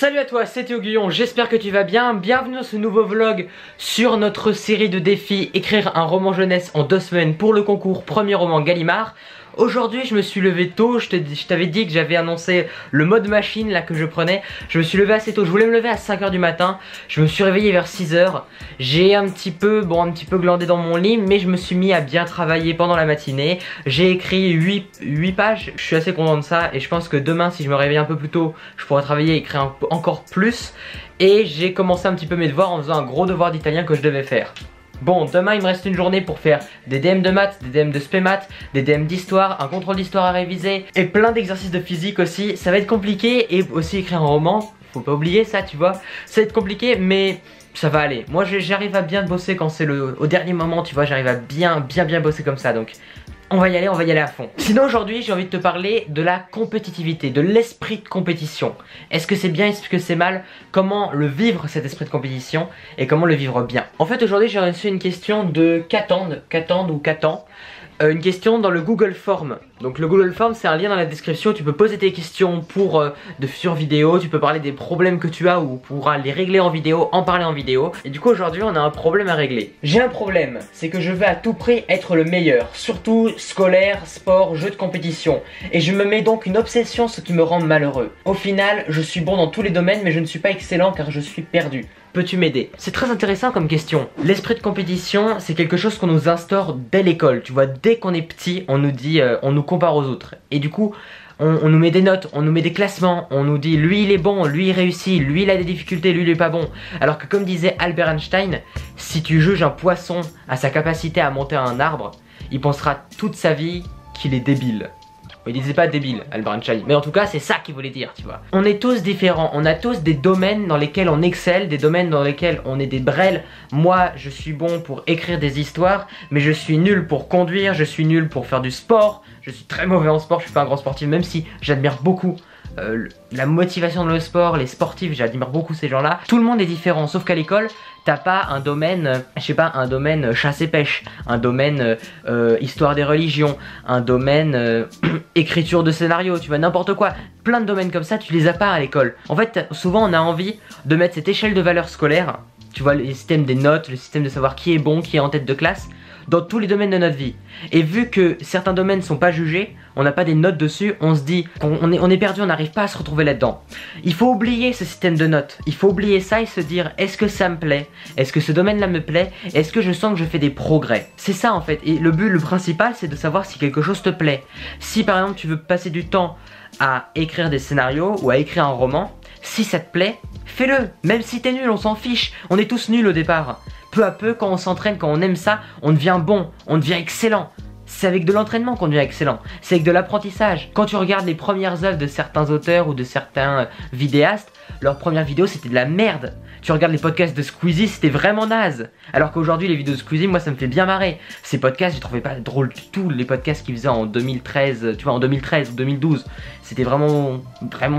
Salut à toi, c'est Théo Guillon, j'espère que tu vas bien. Bienvenue dans ce nouveau vlog sur notre série de défis écrire un roman jeunesse en 2 semaines pour le concours premier roman Gallimard. Aujourd'hui je me suis levé tôt, je t'avais dit que j'avais annoncé le mode machine là que je prenais. Je me suis levé assez tôt, je voulais me lever à 5 h du matin. Je me suis réveillé vers 6 h. J'ai un petit peu glandé dans mon lit, mais je me suis mis à bien travailler pendant la matinée. J'ai écrit 8 pages, je suis assez content de ça. Et je pense que demain, si je me réveille un peu plus tôt, je pourrai travailler et écrire encore plus. Et j'ai commencé un petit peu mes devoirs en faisant un gros devoir d'italien que je devais faire. Bon, demain il me reste une journée pour faire des DM de maths, des DM de spé maths, des DM d'histoire, un contrôle d'histoire à réviser et plein d'exercices de physique aussi. Ça va être compliqué et aussi écrire un roman, faut pas oublier ça, tu vois. Ça va être compliqué mais ça va aller. Moi j'arrive à bien bosser quand c'est au dernier moment, tu vois, j'arrive à bien bosser comme ça, donc on va y aller à fond. Sinon aujourd'hui j'ai envie de te parler de la compétitivité, de l'esprit de compétition. Est-ce que c'est bien, est-ce que c'est mal? Comment le vivre cet esprit de compétition et comment le vivre bien? En fait aujourd'hui j'ai reçu une question de Katan, une question dans le Google Form. Donc le Google Form c'est un lien dans la description, tu peux poser tes questions de futures vidéos, tu peux parler des problèmes que tu as ou pourras les régler en vidéo, en parler en vidéo. Et du coup aujourd'hui on a un problème à régler. J'ai un problème, c'est que je veux à tout prix être le meilleur, surtout scolaire, sport, jeux de compétition. Et je me mets donc une obsession, ce qui me rend malheureux. Au final, je suis bon dans tous les domaines mais je ne suis pas excellent car je suis perdu. Peux-tu m'aider? C'est très intéressant comme question. L'esprit de compétition, c'est quelque chose qu'on nous instaure dès l'école. Tu vois, dès qu'on est petit, on nous dit, on nous compare aux autres. Et du coup, on nous met des notes, on nous met des classements, on nous dit lui il est bon, lui il réussit, lui il a des difficultés, lui il est pas bon. Alors que comme disait Albert Einstein, si tu juges un poisson à sa capacité à monter un arbre, il pensera toute sa vie qu'il est débile. Il disait pas débile, Albert Einstein, mais en tout cas c'est ça qu'il voulait dire, tu vois. On est tous différents, on a tous des domaines dans lesquels on excelle, des domaines dans lesquels on est des brels. Moi je suis bon pour écrire des histoires, mais je suis nul pour conduire, je suis nul pour faire du sport, je suis très mauvais en sport, je suis pas un grand sportif, même si j'admire beaucoup la motivation de le sport, les sportifs, j'admire beaucoup ces gens-là. Tout le monde est différent, sauf qu'à l'école, t'as pas un domaine, je sais pas, un domaine chasse et pêche, un domaine histoire des religions, un domaine écriture de scénario, tu vois, n'importe quoi. Plein de domaines comme ça, tu les as pas à l'école. En fait, souvent on a envie de mettre cette échelle de valeur scolaire, tu vois, le système des notes, le système de savoir qui est bon, qui est en tête de classe, dans tous les domaines de notre vie. Et vu que certains domaines sont pas jugés, on n'a pas des notes dessus, on se dit qu'on est perdu, on n'arrive pas à se retrouver là-dedans. Il faut oublier ce système de notes, il faut oublier ça et se dire est-ce que ça me plaît? Est-ce que ce domaine-là me plaît? Est-ce que je sens que je fais des progrès? C'est ça en fait, et le but, le principal, c'est de savoir si quelque chose te plaît. Si par exemple tu veux passer du temps à écrire des scénarios ou à écrire un roman, si ça te plaît, fais-le. Même si t'es nul, on s'en fiche, on est tous nuls au départ. Peu à peu, quand on s'entraîne, quand on aime ça, on devient bon, on devient excellent. C'est avec de l'entraînement qu'on devient excellent, c'est avec de l'apprentissage. Quand tu regardes les premières œuvres de certains auteurs ou de certains vidéastes, leurs premières vidéos c'était de la merde. Tu regardes les podcasts de Squeezie, c'était vraiment naze. Alors qu'aujourd'hui les vidéos de Squeezie, moi ça me fait bien marrer. Ces podcasts, je trouvais pas drôle du tout, les podcasts qu'ils faisaient en 2013, tu vois, en 2013 ou 2012. C'était vraiment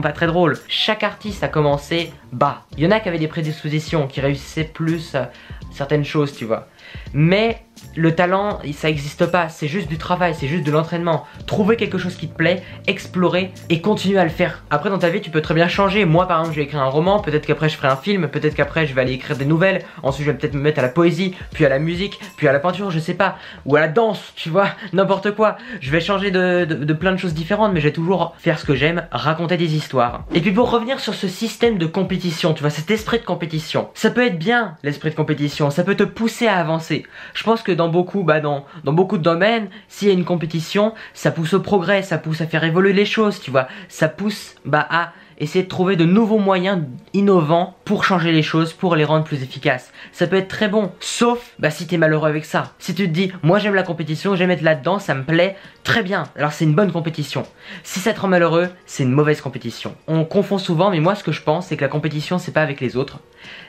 pas très drôle. Chaque artiste a commencé bas. Il y en a qui avaient des prédispositions, qui réussissaient plus à certaines choses, tu vois. Mais le talent, ça n'existe pas, c'est juste du travail, c'est juste de l'entraînement. Trouver quelque chose qui te plaît, explorer et continuer à le faire. Après dans ta vie tu peux très bien changer. Moi par exemple je vais écrire un roman, peut-être qu'après je ferai un film, peut-être qu'après je vais aller écrire des nouvelles. Ensuite je vais peut-être me mettre à la poésie, puis à la musique, puis à la peinture, je sais pas. Ou à la danse, tu vois, n'importe quoi. Je vais changer de plein de choses différentes, mais je vais toujours faire ce que j'aime, raconter des histoires. Et puis pour revenir sur ce système de compétition, tu vois, cet esprit de compétition, ça peut être bien l'esprit de compétition, ça peut te pousser à avancer. Je pense que dans beaucoup de domaines, s'il y a une compétition, ça pousse au progrès, ça pousse à faire évoluer les choses, tu vois. Ça pousse à essayer de trouver de nouveaux moyens innovants pour changer les choses, pour les rendre plus efficaces. Ça peut être très bon, sauf si t'es malheureux avec ça. Si tu te dis, moi j'aime la compétition, j'aime être là-dedans, ça me plaît, très bien, alors c'est une bonne compétition. Si ça te rend malheureux, c'est une mauvaise compétition. On confond souvent, mais moi ce que je pense, c'est que la compétition c'est pas avec les autres.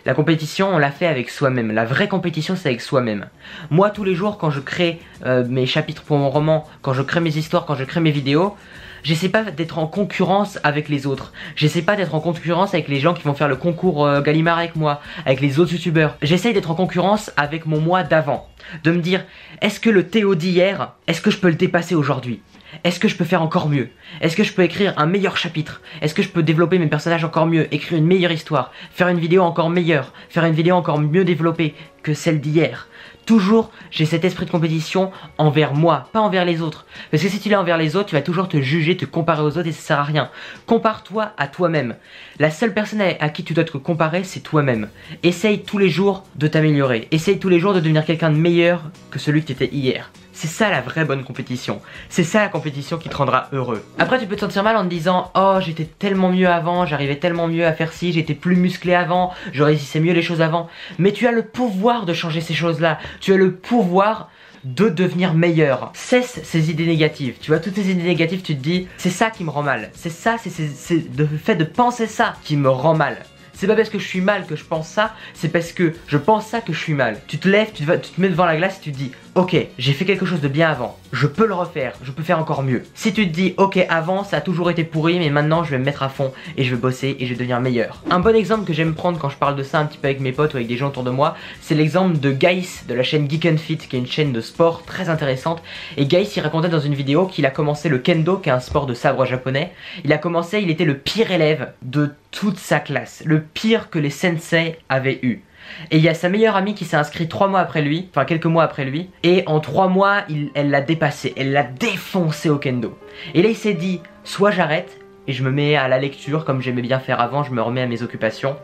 La compétition, on la fait avec soi-même. La vraie compétition, c'est avec soi-même. Moi, tous les jours, quand je crée mes chapitres pour mon roman, quand je crée mes histoires, quand je crée mes vidéos, j'essaie pas d'être en concurrence avec les autres. J'essaie pas d'être en concurrence avec les gens qui vont faire le concours Gallimard avec moi, avec les autres youtubeurs. J'essaie d'être en concurrence avec mon moi d'avant. De me dire, est-ce que le Théo d'hier, est-ce que je peux le dépasser aujourd'hui? est-ce que je peux faire encore mieux? Est-ce que je peux écrire un meilleur chapitre? Est-ce que je peux développer mes personnages encore mieux? Écrire une meilleure histoire? Faire une vidéo encore meilleure? Faire une vidéo encore mieux développée que celle d'hier? Toujours, j'ai cet esprit de compétition envers moi, pas envers les autres. Parce que si tu l'as envers les autres, tu vas toujours te juger, te comparer aux autres et ça sert à rien. Compare-toi à toi-même. La seule personne à qui tu dois te comparer, c'est toi-même. Essaye tous les jours de t'améliorer. Essaye tous les jours de devenir quelqu'un de meilleur que celui que tu étais hier. C'est ça la vraie bonne compétition. C'est ça la compétition qui te rendra heureux. Après tu peux te sentir mal en te disant « Oh j'étais tellement mieux avant, j'arrivais tellement mieux à faire ci, j'étais plus musclé avant, je réussissais mieux les choses avant. » Mais tu as le pouvoir de changer ces choses-là. Tu as le pouvoir de devenir meilleur. Cesse ces idées négatives. Tu vois, toutes ces idées négatives, tu te dis « C'est ça qui me rend mal. C'est ça, c'est le fait de penser ça qui me rend mal. » C'est pas parce que je suis mal que je pense ça, c'est parce que je pense ça que je suis mal. Tu te lèves, tu te mets devant la glace et tu te dis ok, j'ai fait quelque chose de bien avant, je peux le refaire, je peux faire encore mieux. Si tu te dis ok, avant ça a toujours été pourri mais maintenant je vais me mettre à fond et je vais bosser et je vais devenir meilleur. Un bon exemple que j'aime prendre quand je parle de ça un petit peu avec mes potes ou avec des gens autour de moi, c'est l'exemple de Gaïs de la chaîne Geek and Fit, qui est une chaîne de sport très intéressante. Et Gaïs il racontait dans une vidéo qu'il a commencé le kendo, qui est un sport de sabre japonais. Il a commencé, il était le pire élève de toute sa classe, le pire que les sensei avaient eu. Et il y a sa meilleure amie qui s'est inscrite 3 mois après lui, enfin quelques mois après lui, et en 3 mois, elle l'a dépassé, elle l'a défoncé au kendo. Et là il s'est dit, soit j'arrête et je me mets à la lecture comme j'aimais bien faire avant, je me remets à mes occupations,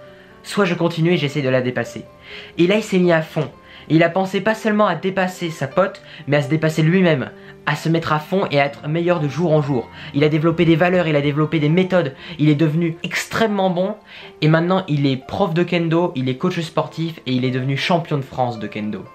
soit je continue et j'essaie de la dépasser. Et là il s'est mis à fond. Et il a pensé pas seulement à dépasser sa pote, mais à se dépasser lui-même, à se mettre à fond et à être meilleur de jour en jour. Il a développé des valeurs, il a développé des méthodes, il est devenu extrêmement bon et maintenant il est prof de kendo, il est coach sportif et il est devenu champion de France de kendo.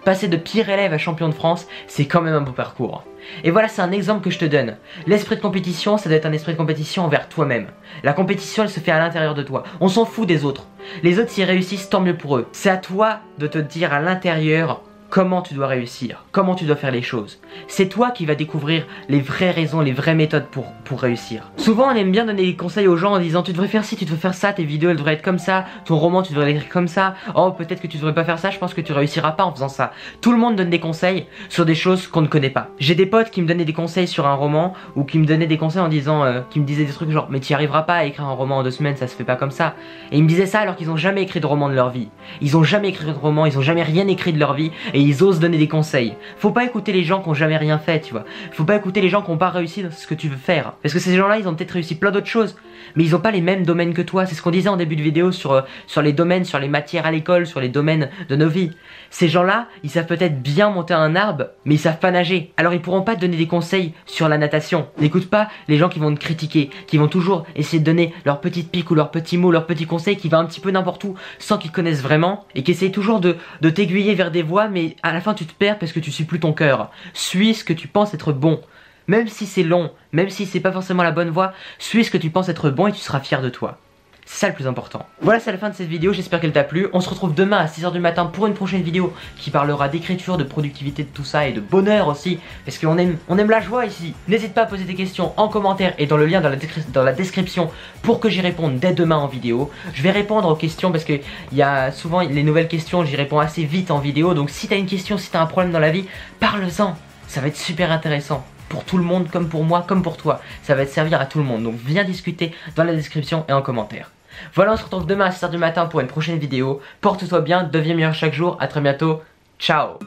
Passer de pire élève à champion de France, c'est quand même un beau parcours. Et voilà, c'est un exemple que je te donne. L'esprit de compétition, ça doit être un esprit de compétition envers toi-même. La compétition, elle se fait à l'intérieur de toi. On s'en fout des autres. Les autres, s'ils réussissent, tant mieux pour eux. C'est à toi de te dire à l'intérieur comment tu dois réussir, comment tu dois faire les choses. C'est toi qui vas découvrir les vraies raisons, les vraies méthodes pour réussir. Souvent on aime bien donner des conseils aux gens en disant tu devrais faire ci, tu devrais faire ça, tes vidéos elles devraient être comme ça, ton roman tu devrais l'écrire comme ça, oh peut-être que tu devrais pas faire ça, je pense que tu réussiras pas en faisant ça. Tout le monde donne des conseils sur des choses qu'on ne connaît pas. J'ai des potes qui me donnaient des conseils sur un roman ou qui me donnaient des conseils en disant, qui me disaient des trucs genre mais tu y arriveras pas à écrire un roman en 2 semaines, ça se fait pas comme ça. Et ils me disaient ça alors qu'ils ont jamais écrit de roman de leur vie. Ils ont jamais écrit de roman, ils ont jamais rien écrit de leur vie et ils osent donner des conseils. Faut pas écouter les gens qui ont jamais rien fait, tu vois. Faut pas écouter les gens qui ont pas réussi dans ce que tu veux faire. Parce que ces gens-là, ils ont peut-être réussi plein d'autres choses, mais ils ont pas les mêmes domaines que toi. C'est ce qu'on disait en début de vidéo sur les domaines, sur les matières à l'école, sur les domaines de nos vies. Ces gens-là, ils savent peut-être bien monter un arbre, mais ils savent pas nager. Alors ils pourront pas te donner des conseils sur la natation. N'écoute pas les gens qui vont te critiquer, qui vont toujours essayer de donner leur petite pique ou leur petit mot, leur petit conseil qui va un petit peu n'importe où sans qu'ils connaissent vraiment et qui essayent toujours de t'aiguiller vers des voies, mais à la fin tu te perds parce que tu suis plus ton cœur. Suis ce que tu penses être bon. Même si c'est long, même si c'est pas forcément la bonne voie, suis ce que tu penses être bon et tu seras fier de toi. C'est ça le plus important. Voilà, c'est la fin de cette vidéo, j'espère qu'elle t'a plu. On se retrouve demain à 6 h du matin pour une prochaine vidéo qui parlera d'écriture, de productivité, de tout ça et de bonheur aussi. Parce qu'on aime la joie ici. N'hésite pas à poser tes questions en commentaire et dans le lien dans la description pour que j'y réponde dès demain en vidéo. Je vais répondre aux questions parce que il y a souvent les nouvelles questions, j'y réponds assez vite en vidéo. Donc si t'as une question, si t'as un problème dans la vie, parle-en. Ça va être super intéressant. Pour tout le monde, comme pour moi, comme pour toi. Ça va te servir à tout le monde. Donc viens discuter dans la description et en commentaire. Voilà, on se retrouve demain à 6 h du matin pour une prochaine vidéo. Porte-toi bien, deviens meilleur chaque jour. À très bientôt. Ciao.